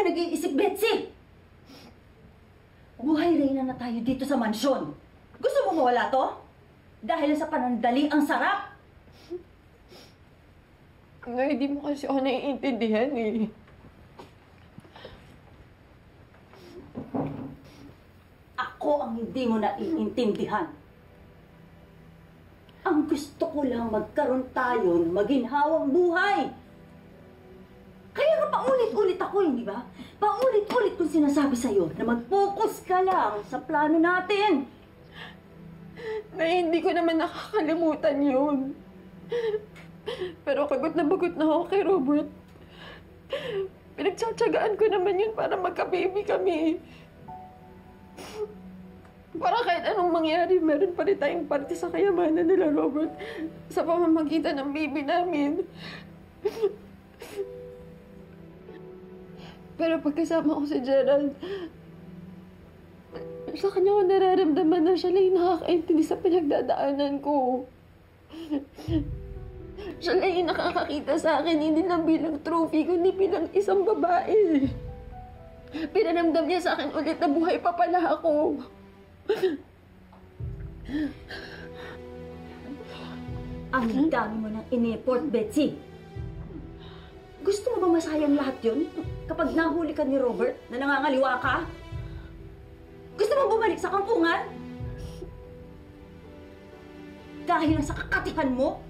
nag-iisip, Betsy? Buhay reyna na tayo dito sa mansyon. Gusto mo mawala to? Dahil sa panandali ang sarap. Hindi mo kasi ako naiintindihan eh. Ako ang hindi mo naiintindihan. Ang gusto ko lang magkaroon tayo ng maginhawang buhay. Kaya nga paulit-ulit ako, hindi ba? Paulit-ulit kong sinasabi sa'yo na mag-focus ka lang sa plano natin. Na hindi ko naman nakakalimutan yun. Pero bagot na ako kay Robert. Pinagtsatsagaan ko naman yun para magka-baby kami. Para kahit anong mangyari, meron pa rin tayong parte sa kayamanan nila, Robert. Sa pamamagitan ng baby namin. Pero pagkasama ko si Gerald, sa kanya ko nararamdaman na siya lang yung nakakaintindi sa pinagdadaanan ko. Siya lang yung nakakakita sa akin, hindi lang bilang trophy, kundi bilang isang babae. Pinanamdam niya sa akin ulit na buhay pa pala ako. Ang dami mo ng in-effort, Betsy. Gusto mo ba masayang lahat yun? Kapag nahuli ka ni Robert na nangangaliwa ka? Gusto mo bumalik sa kampungan? Dahil lang sa kakatihan mo?